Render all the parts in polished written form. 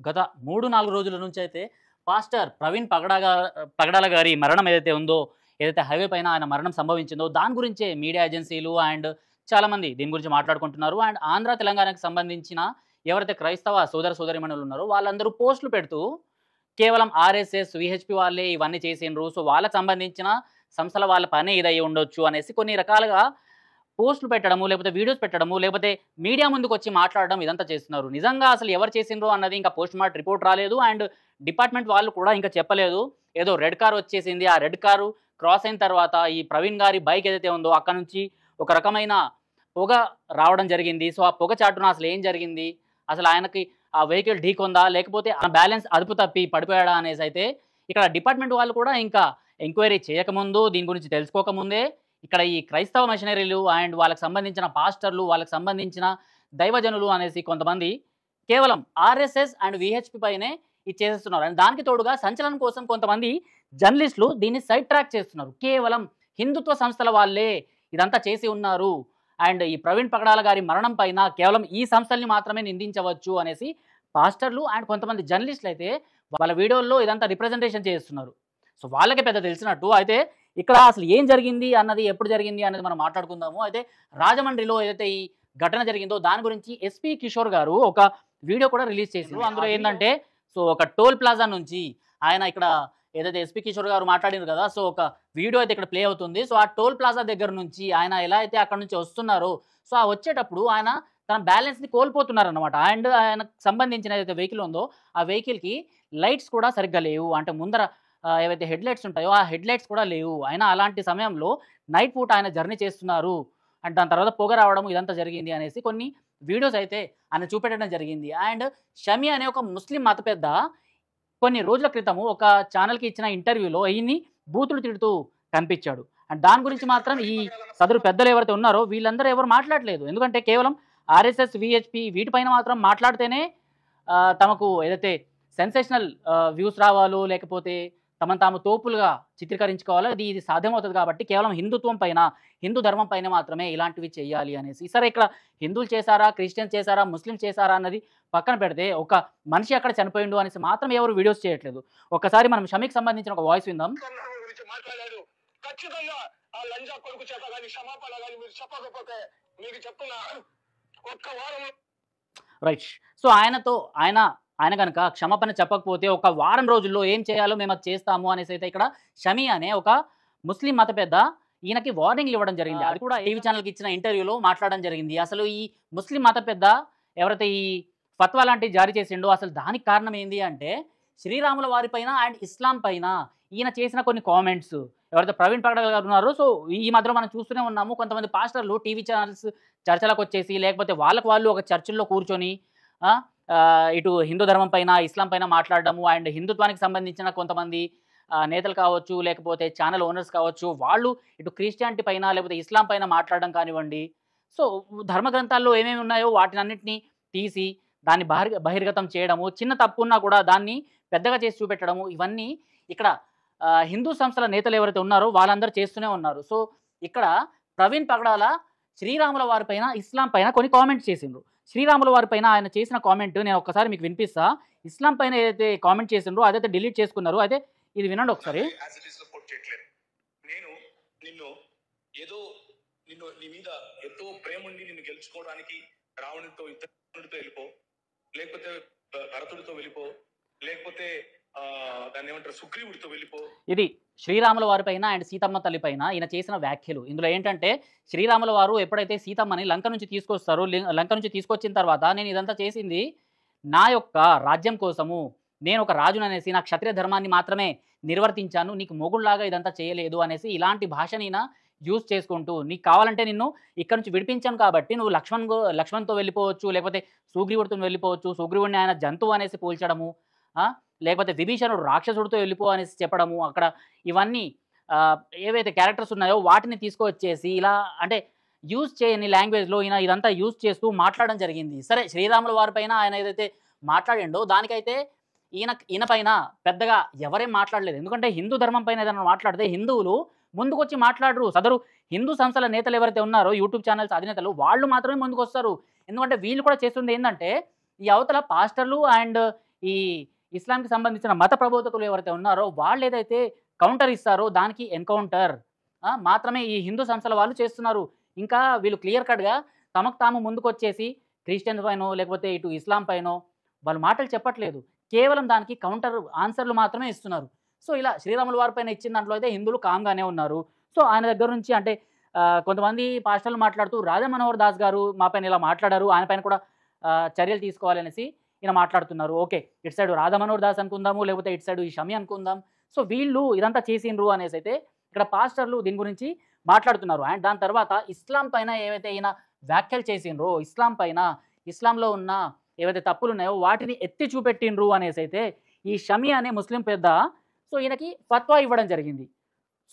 గత 3-4 రోజుల నుంచి అయితే పాస్టర్ ప్రవీణ్ పగడాల గారి మరణం ఏదైతే ఉందో, ఏదైతే హైవే పైన ఆయన మరణం సంభవించిందో దాని గురించే మీడియా ఏజెన్సీలు అండ్ చాలామంది దీని గురించి మాట్లాడుకుంటున్నారు. అండ్ ఆంధ్ర, తెలంగాణకు సంబంధించిన ఎవరైతే క్రైస్తవ సోదరీమణులు ఉన్నారో వాళ్ళందరూ పోస్టులు పెడుతూ కేవలం ఆర్ఎస్ఎస్, విహెచ్పి వాళ్ళే ఇవన్నీ చేసిండ్రు. సో వాళ్ళకి సంబంధించిన సంస్థల వాళ్ళ పనే ఇదై ఉండొచ్చు అనేసి కొన్ని రకాలుగా పోస్టులు పెట్టడము, లేకపోతే వీడియోస్ పెట్టడము, లేకపోతే మీడియా ముందుకు వచ్చి మాట్లాడడం ఇదంతా చేస్తున్నారు. నిజంగా అసలు ఎవరు చేసిండ్రో అన్నది ఇంకా పోస్ట్ మార్టం రిపోర్ట్ రాలేదు. అండ్ డిపార్ట్మెంట్ వాళ్ళు కూడా ఇంకా చెప్పలేదు. ఏదో రెడ్ కార్ వచ్చేసింది, ఆ రెడ్ కారు క్రాస్ అయిన తర్వాత ఈ ప్రవీణ్ గారి బైక్ ఏదైతే ఉందో అక్కడ నుంచి ఒక రకమైన పొగ రావడం జరిగింది. సో ఆ పొగ చాటున అసలు ఏం జరిగింది, అసలు ఆయనకి ఆ వెహికల్ ఢీకొందా, లేకపోతే ఆ బ్యాలెన్స్ అదుపు తప్పి పడిపోయాడా అనేసి అయితే ఇక్కడ డిపార్ట్మెంట్ వాళ్ళు కూడా ఇంకా ఎంక్వైరీ చేయకముందు, దీని గురించి తెలుసుకోకముందే ఇక్కడ ఈ క్రైస్తవ మిషనరీలు అండ్ వాళ్ళకి సంబంధించిన పాస్టర్లు, వాళ్ళకి సంబంధించిన దైవజనులు అనేసి కొంతమంది కేవలం ఆర్ఎస్ఎస్ అండ్ విహెచ్పి పైనే ఇది చేసేస్తున్నారు. అండ్ దానికి తోడుగా సంచలనం కోసం కొంతమంది జర్నలిస్టులు దీన్ని సైడ్ ట్రాక్ చేస్తున్నారు. కేవలం హిందుత్వ సంస్థల వాళ్ళే ఇదంతా చేసి ఉన్నారు అండ్ ఈ ప్రవీణ్ పగడాల గారి మరణం పైన కేవలం ఈ సంస్థల్ని మాత్రమే నిందించవచ్చు అనేసి పాస్టర్లు అండ్ కొంతమంది జర్నలిస్టులు అయితే వాళ్ళ వీడియోల్లో ఇదంతా రిప్రజెంటేషన్ చేస్తున్నారు. సో వాళ్ళకే పెద్ద తెలిసినట్టు అయితే ఇక్కడ అసలు ఏం జరిగింది అన్నది, ఎప్పుడు జరిగింది అన్నది మనం మాట్లాడుకుందాము. అయితే రాజమండ్రిలో ఏదైతే ఈ ఘటన జరిగిందో దాని గురించి ఎస్పీ కిషోర్ గారు ఒక వీడియో కూడా రిలీజ్ చేశారు. అందులో ఏంటంటే సో ఒక టోల్ ప్లాజా నుంచి ఆయన ఇక్కడ ఏదైతే ఎస్పీ కిషోర్ గారు మాట్లాడినారు కదా, సో ఒక వీడియో అయితే ఇక్కడ ప్లే అవుతుంది. సో ఆ టోల్ ప్లాజా దగ్గర నుంచి ఆయన ఎలా అయితే అక్కడ నుంచి వస్తున్నారో, సో ఆ వచ్చేటప్పుడు ఆయన తన బ్యాలెన్స్ని కోల్పోతున్నారనమాట. అండ్ ఆయనకు సంబంధించిన ఏదైతే వెహికల్ ఉందో ఆ వెహికల్కి లైట్స్ కూడా సరిగ్గా లేవు. అంటే ముందర ఏవైతే హెడ్ లైట్స్ ఉంటాయో ఆ హెడ్ లైట్స్ కూడా లేవు. అయినా అలాంటి సమయంలో నైట్ పూట ఆయన జర్నీ చేస్తున్నారు అండ్ దాని తర్వాత పొగ రావడం ఇదంతా జరిగింది అనేసి కొన్ని వీడియోస్ అయితే ఆయన చూపెట్టడం జరిగింది. అండ్ షమి అనే ఒక ముస్లిం మత పెద్ద కొన్ని రోజుల క్రితము ఒక ఛానల్కి ఇచ్చిన ఇంటర్వ్యూలో ఈయన్ని బూతులు తిడుతూ కనిపించాడు. అండ్ దాని గురించి మాత్రం ఈ సదరు పెద్దలు ఎవరైతే ఉన్నారో వీళ్ళందరూ ఎవరు మాట్లాడలేదు. ఎందుకంటే కేవలం ఆర్ఎస్ఎస్, విహెచ్పి వీటిపైన మాత్రం మాట్లాడితేనే తమకు ఏదైతే సెన్సేషనల్ వ్యూస్ రావాలో, లేకపోతే తమను తాము తోపులుగా చిత్రీకరించుకోవాలో ఇది సాధ్యమవుతుంది. కాబట్టి కేవలం హిందుత్వం పైన, హిందూ ధర్మం పైన మాత్రమే ఇలాంటివి చేయాలి అనేసి. సరే, ఇక్కడ హిందువులు చేశారా, క్రిస్టియన్స్ చేశారా, ముస్లిమ్స్ చేశారా అన్నది పక్కన పెడితే ఒక మనిషి అక్కడ చనిపోయిండు అనేసి మాత్రం ఎవరు వీడియోస్ చేయట్లేదు. ఒక్కసారి మనం షమికి సంబంధించిన ఒక వాయిస్ విందాం. రైట్. సో ఆయన కనుక క్షమాపణ చెప్పకపోతే ఒక వారం రోజుల్లో ఏం చేయాలో మేము అది చేస్తాము అనేసి అయితే ఇక్కడ షమి అనే ఒక ముస్లిం మత పెద్ద ఈయనకి వార్నింగ్లు ఇవ్వడం జరిగింది. అది కూడా టీవీ ఛానల్కి ఇచ్చిన ఇంటర్వ్యూలో మాట్లాడడం జరిగింది. అసలు ఈ ముస్లిం మత పెద్ద ఎవరైతే ఈ ఫత్వా లాంటివి జారీ చేసిండో అసలు దానికి కారణం ఏంది అంటే శ్రీరాముల వారి పైన అండ్ ఇస్లాం పైన ఈయన చేసిన కొన్ని కామెంట్స్. ఎవరైతే ప్రవీణ్ పగడాల గారు ఉన్నారో, సో ఈ మధ్యలో మనం చూస్తూనే ఉన్నాము కొంతమంది పాస్టర్లు టీవీ ఛానల్స్ చర్చలకు వచ్చేసి, లేకపోతే వాళ్ళు ఒక చర్చిల్లో కూర్చొని ఇటు హిందూ ధర్మం పైన, ఇస్లాం పైన మాట్లాడడము అండ్ హిందుత్వానికి సంబంధించిన కొంతమంది నేతలు కావచ్చు, లేకపోతే ఛానల్ ఓనర్స్ కావచ్చు, వాళ్ళు ఇటు క్రిస్టియానిటీ పైన లేకపోతే ఇస్లాం పైన మాట్లాడడం కానివ్వండి. సో ధర్మ గ్రంథాల్లో ఏమేమి ఉన్నాయో వాటినన్నింటినీ తీసి దాన్ని బహిర్గతం చేయడము, చిన్న తప్పు ఉన్నా కూడా దాన్ని పెద్దగా చేసి చూపెట్టడము, ఇవన్నీ ఇక్కడ హిందూ సంస్థల నేతలు ఎవరైతే ఉన్నారో వాళ్ళందరూ చేస్తూనే ఉన్నారు. సో ఇక్కడ ప్రవీణ్ పగడాల శ్రీరాముల వారి పైన, ఇస్లాం పైన కొన్ని కామెంట్స్ చేసిండ్రు. శ్రీరాముల వారి పైన ఆయన చేసిన కామెంట్ నేను ఒక్కసారి మీకు వినిపిస్తా. ఇస్లాం పైన ఏదైతే కామెంట్ చేసిండ్రో అదైతే డిలీట్ చేసుకున్నారు. అయితే ఇది వినండి ఒకసారి. నేను నీ మీద ఎంతో ప్రేమ ఉండి నిన్ను గెలుచుకోవడానికి రావణుడితో, ఇద్దరితో వెళ్ళిపో, లేకపోతే భరతుడితో వెళ్ళిపో, లేకపోతే దాన్ని ఏమంటారు సుగ్రీవుడితో వెళ్ళిపో. ఇది శ్రీరాముల వారి పైన అండ్ సీతమ్మ తల్లి పైన ఈయన చేసిన వ్యాఖ్యలు. ఇందులో ఏంటంటే శ్రీరాముల వారు ఎప్పుడైతే సీతమ్మని లంక నుంచి తీసుకొస్తారో, లంక నుంచి తీసుకొచ్చిన తర్వాత నేను ఇదంతా చేసింది నా యొక్క రాజ్యం కోసము, నేను ఒక రాజును అనేసి నా క్షత్రియ ధర్మాన్ని మాత్రమే నిర్వర్తించాను, నీకు మొగుళ్లాగా ఇదంతా చేయలేదు అనేసి ఇలాంటి భాషని యూజ్ చేసుకుంటూ, నీకు కావాలంటే నిన్ను ఇక్కడ నుంచి విడిపించాను కాబట్టి నువ్వు లక్ష్మణ్తో వెళ్ళిపోవచ్చు, లేకపోతే సుగ్రీవుడితో వెళ్ళిపోవచ్చు, సుగ్రీవుడిని ఆయన జంతువు అనేసి పోల్చడము, లేకపోతే విభీషణుడు రాక్షసుడితో వెళ్ళిపో అనేసి చెప్పడము, అక్కడ ఇవన్నీ ఏవైతే క్యారెక్టర్స్ ఉన్నాయో వాటిని తీసుకొచ్చేసి ఇలా అంటే యూజ్ చేయని లాంగ్వేజ్లో ఈయన ఇదంతా యూజ్ చేస్తూ మాట్లాడడం జరిగింది. సరే, శ్రీరాముల వారి పైన ఆయన ఏదైతే మాట్లాడిండో దానికైతే ఈయన పైన పెద్దగా ఎవరేం మాట్లాడలేదు. ఎందుకంటే హిందూ ధర్మం పైన ఏదైనా మాట్లాడితే హిందువులు ముందుకొచ్చి మాట్లాడరు. సదరు హిందూ సంస్థల నేతలు ఎవరైతే ఉన్నారో, యూట్యూబ్ ఛానల్స్ అధినేతలు, వాళ్ళు మాత్రమే ముందుకు వస్తారు. ఎందుకంటే వీళ్ళు కూడా చేస్తుంది ఏంటంటే ఈ అవతల పాస్టర్లు అండ్ ఈ ఇస్లాంకి సంబంధించిన మత ప్రబోధకులు ఎవరైతే ఉన్నారో వాళ్ళు ఏదైతే కౌంటర్ ఇస్తారో దానికి ఎన్కౌంటర్ మాత్రమే ఈ హిందూ సంస్థల వాళ్ళు చేస్తున్నారు. ఇంకా వీళ్ళు క్లియర్ కట్గా తమకు తాము ముందుకొచ్చేసి క్రిస్టియన్స్ పైనో లేకపోతే ఇటు ఇస్లాం పైనో వాళ్ళు మాటలు చెప్పట్లేదు. కేవలం దానికి కౌంటర్ ఆన్సర్లు మాత్రమే ఇస్తున్నారు. సో ఇలా శ్రీరాముల వారి పైన ఇచ్చిన దాంట్లో అయితే హిందువులు కామ్గానే ఉన్నారు. సో ఆయన దగ్గర నుంచి అంటే కొంతమంది పాస్టర్లు మాట్లాడుతూ రాధా మనోహర్ దాస్ గారు మా పైన ఇలా మాట్లాడారు, ఆయన పైన కూడా చర్యలు తీసుకోవాలనేసి ఈయన మాట్లాడుతున్నారు. ఓకే, ఇటు సైడ్ రాధా మనోహర్ దాస్ అనుకుందాము, లేకపోతే ఇటు సైడ్ ఈ షమి అనుకుందాం. సో వీళ్ళు ఇదంతా చేసిండ్రు అనేసి అయితే ఇక్కడ పాస్టర్లు దీని గురించి మాట్లాడుతున్నారు. అండ్ దాని తర్వాత ఇస్లాం పైన ఏవైతే ఈయన వ్యాఖ్యలు చేసిండ్రో, ఇస్లాం పైన ఇస్లాంలో ఉన్న ఏవైతే తప్పులు ఉన్నాయో వాటిని ఎత్తి చూపెట్టిండ్రు అనేసి అయితే ఈ షమి అనే ముస్లిం పెద్ద సో ఈయనకి ఫత్వా ఇవ్వడం జరిగింది.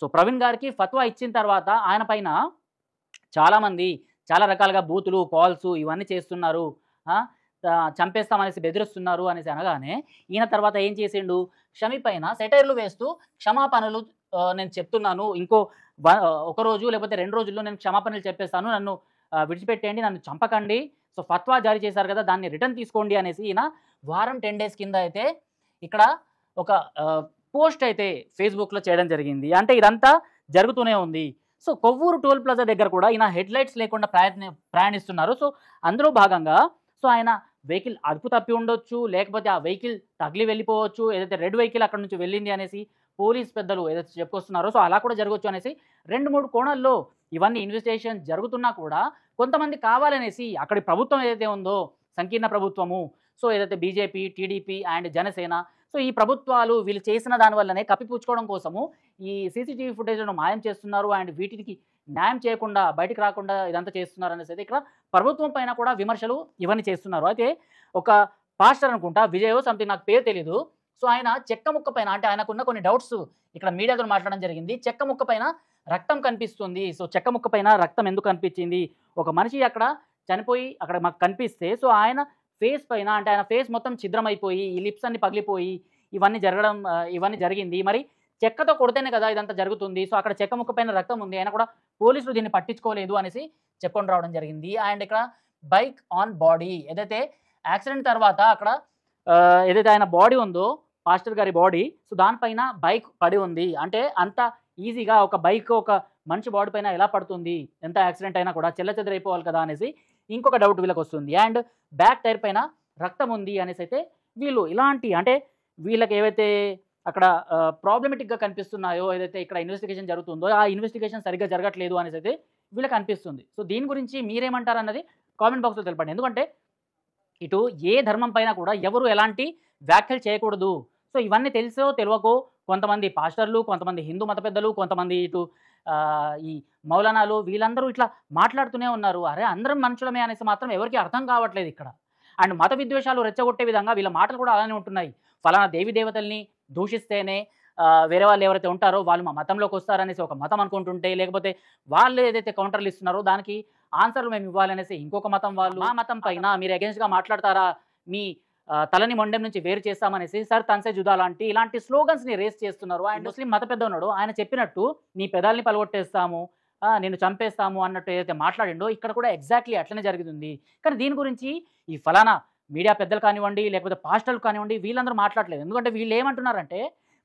సో ప్రవీణ్ గారికి ఫత్వా ఇచ్చిన తర్వాత ఆయన పైన చాలామంది చాలా రకాలుగా బూతులు కాల్స్ ఇవన్నీ చేస్తున్నారు, చంపేస్తామనేసి బెదిరిస్తున్నారు అనేసి అనగానే ఈయన తర్వాత ఏం చేసిండు, షమి పైన సెటైర్లు వేస్తూ క్షమాపణలు నేను చెప్తున్నాను, ఇంకో ఒక రోజు లేకపోతే 2 రోజుల్లో నేను క్షమాపణలు చెప్పేస్తాను, నన్ను విడిచిపెట్టేయండి, నన్ను చంపకండి, సో ఫత్వా జారీ చేశారు కదా దాన్ని రిటర్న్ తీసుకోండి అనేసి ఈయన వారం 10 days కింద అయితే ఇక్కడ ఒక పోస్ట్ అయితే ఫేస్బుక్లో చేయడం జరిగింది. అంటే ఇదంతా జరుగుతూనే ఉంది. సో కొవ్వూరు టోల్ ప్లాజా దగ్గర కూడా ఈయన హెడ్లైట్స్ లేకుండా ప్రయాణిస్తున్నారు. సో అందులో భాగంగా సో ఆయన వెహికల్ అదుపు తప్పి ఉండొచ్చు, లేకపోతే ఆ వెహికల్ తగిలి వెళ్ళిపోవచ్చు, ఏదైతే రెడ్ వెహికల్ అక్కడ నుంచి వెళ్ళింది అనేసి పోలీస్ పెద్దలు ఏదైతే చెప్పుకొస్తున్నారో సో అలా కూడా జరగవచ్చు అనేసి 2-3 కోణాల్లో ఇవన్నీ ఇన్వెస్టిగేషన్ జరుగుతున్నా కూడా కొంతమంది కావాలనేసి అక్కడి ప్రభుత్వం ఏదైతే ఉందో సంకీర్ణ ప్రభుత్వము, సో ఏదైతే BJP, TDP and Janasena, so ఈ ప్రభుత్వాలు వీళ్ళు చేసిన దానివల్లనే కప్పిపుచ్చుకోవడం కోసము ఈ సీసీటీవీ ఫుటేజ్లను మాయం చేస్తున్నారు అండ్ వీటికి న్యాయం చేయకుండా బయటికి రాకుండా ఇదంతా చేస్తున్నారు అనేసి అయితే ఇక్కడ ప్రభుత్వం పైన కూడా విమర్శలు ఇవన్నీ చేస్తున్నారు. అయితే ఒక పాస్టర్ అనుకుంటా విజయో సంథింగ్, నాకు పేరు తెలీదు, సో ఆయన చెక్క ముక్క పైన అంటే ఆయనకున్న కొన్ని డౌట్స్ ఇక్కడ మీడియాతో మాట్లాడడం జరిగింది. చెక్క ముక్క పైన రక్తం కనిపిస్తుంది, సో చెక్క ముక్క పైన రక్తం ఎందుకు కనిపించింది, ఒక మనిషి అక్కడ చనిపోయి అక్కడ మాకు కనిపిస్తే సో ఆయన ఫేస్ పైన అంటే ఆయన ఫేస్ మొత్తం ఛిద్రమైపోయి ఈ లిప్స్ అన్ని పగిలిపోయి ఇవన్నీ జరిగింది. మరి చెక్కతో కొడితేనే కదా ఇదంతా జరుగుతుంది, సో అక్కడ చెక్క ముక్క పైన రక్తం ఉంది, అయినా కూడా పోలీసులు దీన్ని పట్టించుకోలేదు అనేసి చెప్పుకొని రావడం జరిగింది. అండ్ ఇక్కడ బైక్ ఆన్ బాడీ ఏదైతే యాక్సిడెంట్ తర్వాత అక్కడ ఏదైతే ఆయన బాడీ ఉందో పాస్టర్ గారి బాడీ, సో దానిపైన బైక్ పడి ఉంది. అంటే అంత ఈజీగా ఒక బైక్ ఒక మనిషి బాడీ పైన ఎలా పడుతుంది, ఎంత యాక్సిడెంట్ అయినా కూడా చెల్లచెదరైపోవాలి కదా అనేసి ఇంకొక డౌట్ వీళ్ళకి వస్తుంది. అండ్ బ్యాక్ టైర్ పైన రక్తం ఉంది అనేసి అయితే వీళ్ళు ఇలాంటి అంటే వీళ్ళకి ఏవైతే అక్కడ ప్రాబ్లమెటిక్గా కనిపిస్తున్నాయో, ఏదైతే ఇక్కడ ఇన్వెస్టిగేషన్ జరుగుతుందో ఆ ఇన్వెస్టిగేషన్ సరిగ్గా జరగట్లేదు అనేసి అయితే వీళ్ళకి అనిపిస్తుంది. సో దీని గురించి మీరేమంటారు అన్నది కామెంట్ బాక్స్లో తెలపండి. ఎందుకంటే ఇటు ఏ ధర్మం పైన కూడా ఎవరు ఎలాంటి వ్యాఖ్యలు చేయకూడదు. సో ఇవన్నీ తెలుసో తెలియకో కొంతమంది పాస్టర్లు, కొంతమంది హిందూ మత పెద్దలు, కొంతమంది ఇటు ఈ మౌలానాలు వీళ్ళందరూ ఇట్లా మాట్లాడుతూనే ఉన్నారు. అరే అందరం మనుషులమే అనేసి మాత్రం ఎవరికి అర్థం కావట్లేదు ఇక్కడ. అండ్ మత విద్వేషాలు రెచ్చగొట్టే విధంగా వీళ్ళ మాటలు కూడా అలానే ఉంటున్నాయి. ఫలానా దేవి దేవతల్ని దూషిస్తేనే వేరే వాళ్ళు ఎవరైతే ఉంటారో వాళ్ళు మా మతంలోకి వస్తారనేసి ఒక మతం అనుకుంటుంటే, లేకపోతే వాళ్ళు ఏదైతే కౌంటర్లు ఇస్తున్నారో దానికి ఆన్సర్లు మేము ఇవ్వాలనేసి ఇంకొక మతం వాళ్ళు, మా మతం పైన మీరు అగెన్స్ట్గా మాట్లాడతారా, మీ తలని మొండెం నుంచి వేరు చేస్తామనేసి సర్ తన్సే జుదా లాంటి ఇలాంటి స్లోగన్స్ని రేస్ చేస్తున్నారు. అండ్ ముస్లిం మత పెద్ద ఉన్నాడు ఆయన చెప్పినట్టు నీ పెదాల్ని పలగొట్టేస్తాము, నేను చంపేస్తాము అన్నట్టు ఏదైతే మాట్లాడిండో ఇక్కడ కూడా ఎగ్జాక్ట్లీ అట్లనే జరుగుతుంది. కానీ దీని గురించి ఈ ఫలానా మీడియా పెద్దలు కానివ్వండి, లేకపోతే పాస్టర్లు కానివ్వండి వీళ్ళందరూ మాట్లాడలేదు. ఎందుకంటే వీళ్ళు ఏమంటున్నారంటే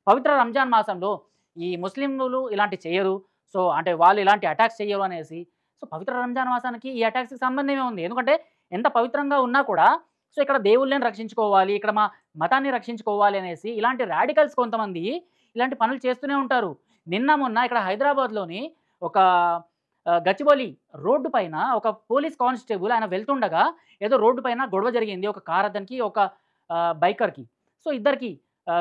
పవిత్ర రంజాన్ మాసంలో ఈ ముస్లింలు ఇలాంటి చేయరు, సో అంటే వాళ్ళు ఇలాంటి అటాక్స్ చేయరు అనేసి. సో పవిత్ర రంజాన్ మాసానికి ఈ అటాక్స్కి సంబంధమే ఉంది. ఎందుకంటే ఎంత పవిత్రంగా ఉన్నా కూడా సో ఇక్కడ దేవుళ్ళని రక్షించుకోవాలి, ఇక్కడ మా మతాన్ని రక్షించుకోవాలి అనేసి ఇలాంటి రాడికల్స్ కొంతమంది ఇలాంటి పనులు చేస్తూనే ఉంటారు. నిన్న మొన్న ఇక్కడ హైదరాబాద్లోని ఒక గచ్చిబౌలి రోడ్డు పైన ఒక పోలీస్ కానిస్టేబుల్ ఆయన వెళ్తుండగా ఏదో రోడ్డు పైన గొడవ జరిగింది, ఒక కార్ అతనికి ఒక బైకర్కి. సో ఇద్దరికి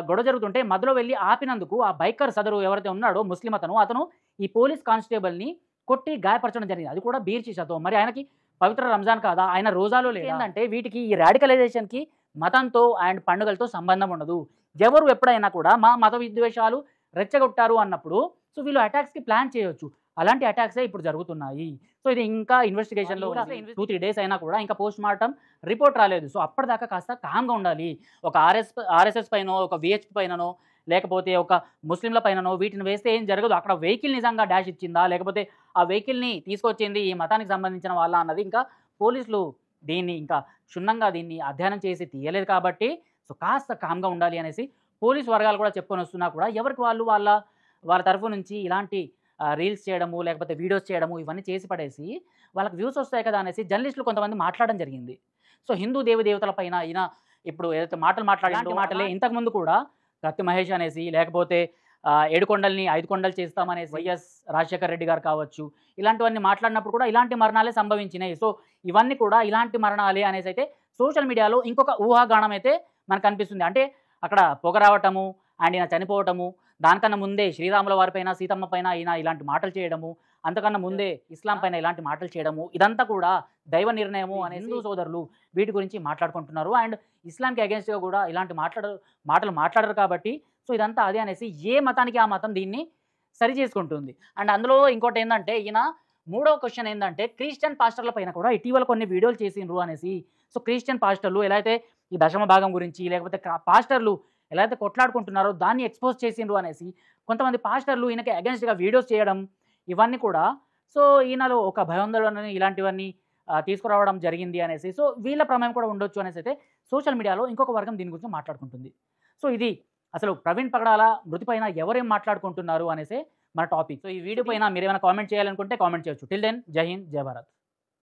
గొడవ జరుగుతుంటే మధ్యలో వెళ్ళి ఆపినందుకు ఆ బైకర్ సదరు ఎవరైతే ఉన్నాడో ముస్లిం అతను ఈ పోలీస్ కానిస్టేబుల్ని కొట్టి గాయపరచడం జరిగింది, అది కూడా బీర్ సీసాతో. మరి ఆయనకి పవిత్ర రంజాన్ కాదా, ఆయన రోజాలో లేదు. ఏంటంటే వీటికి ఈ రాడికలైజేషన్కి మతంతో అండ్ పండుగలతో సంబంధం ఉండదు. ఎవరు ఎప్పుడైనా కూడా మా మత విద్వేషాలు రెచ్చగొట్టారు అన్నప్పుడు సో వీళ్ళు అటాక్స్కి ప్లాన్ చేయొచ్చు. అలాంటి అటాక్సే ఇప్పుడు జరుగుతున్నాయి. సో ఇది ఇంకా ఇన్వెస్టిగేషన్లో 2-3 days అయినా కూడా ఇంకా పోస్ట్ మార్టం రిపోర్ట్ రాలేదు. సో అప్పటిదాకా కాస్త కామ్గా ఉండాలి. ఒక ఆర్ఎస్ఎస్ పైనో, ఒక విహెచ్పి పైననో, లేకపోతే ఒక ముస్లింల పైననో వీటిని వేస్తే ఏం జరగదు. అక్కడ వెహికల్ నిజంగా డాష్ ఇచ్చిందా, లేకపోతే ఆ వెహికల్ని తీసుకొచ్చింది ఈ మతానికి సంబంధించిన వాళ్ళ అన్నది ఇంకా పోలీసులు దీన్ని ఇంకా క్షుణ్ణంగా దీన్ని అధ్యయనం చేసి తీయలేదు. కాబట్టి సో కాస్త కామ్గా ఉండాలి అనేసి పోలీస్ వర్గాలు కూడా చెప్పుకొని వస్తున్నా కూడా ఎవరికి వాళ్ళు వాళ్ళ తరఫు నుంచి ఇలాంటి రీల్స్ చేయడము లేకపోతే వీడియోస్ చేయడము ఇవన్నీ చేసి పడేసి వాళ్ళకి వ్యూస్ వస్తాయి కదా అనేసి జర్నలిస్టులు కొంతమంది మాట్లాడడం జరిగింది. సో హిందూ దేవతల పైన ఈయన ఇప్పుడు ఏదైతే మాట్లాడిన మాటలే ఇంతకుముందు కూడా కత్తి మహేష్ అనేసి లేకపోతే 7 కొండల్ని 5 కొండలు చేస్తామనేసి వైఎస్ రాజశేఖర రెడ్డి గారు కావచ్చు, ఇలాంటివన్నీ మాట్లాడినప్పుడు కూడా ఇలాంటి మరణాలే సంభవించినాయి. సో ఇవన్నీ కూడా ఇలాంటి మరణాలే అనేసి అయితే సోషల్ మీడియాలో ఇంకొక ఊహాగానం అయితే మనకు కనిపిస్తుంది. అంటే అక్కడ పొగ రావటము అండ్ ఈయన చనిపోవటము, దానికన్నా ముందే శ్రీరాముల వారిపైన సీతమ్మ పైన ఈయన ఇలాంటి మాటలు చేయడము, అంతకన్నా ముందే ఇస్లాం పైన ఇలాంటి మాటలు చేయడము, ఇదంతా కూడా దైవ నిర్ణయము అనే హిందూ సోదరులు వీటి గురించి మాట్లాడుకుంటున్నారు. అండ్ ఇస్లాంకి అగేన్స్ట్గా కూడా ఇలాంటి మాటలు మాట్లాడరు కాబట్టి సో ఇదంతా అదే అనేసి ఏ మతానికి ఆ మతం దీన్ని సరి చేసుకుంటుంది. అండ్ అందులో ఇంకోటి ఏంటంటే ఈయన మూడవ క్వశ్చన్ ఏంటంటే క్రిస్టియన్ పాస్టర్ల పైన కూడా ఇటీవల కొన్ని వీడియోలు చేసిండ్రు అనేసి. సో క్రిస్టియన్ పాస్టర్లు ఎలా అయితే ఈ దశమ భాగం గురించి లేకపోతే పాస్టర్లు ఎలా అయితే కొట్లాడుకుంటున్నారో దాన్ని ఎక్స్పోజ్ చేసిండ్రు అనేసి కొంతమంది పాస్టర్లు ఈయనకి అగెన్స్ట్గా వీడియోస్ చేయడం ఇవన్నీ కూడా సో ఈయనలో ఒక భయాందోళన ఇలాంటివన్నీ తీసుకురావడం జరిగింది అనేసి. సో వీళ్ళ ప్రమేయం కూడా ఉండొచ్చు అనేసి అయితే సోషల్ మీడియాలో ఇంకొక వర్గం దీని గురించి మాట్లాడుకుంటుంది. సో ఇది అసలు ప్రవీణ్ పగడాల మృతి పైన ఎవరేం మాట్లాడుకుంటున్నారు అనేసి మన టాపిక్. సో ఈ వీడియో పైన మీరు ఏమైనా కామెంట్ చేయాలనుకుంటే కామెంట్ చేయొచ్చు. టిల్ దెన్ జై హింద్, జై భారత్.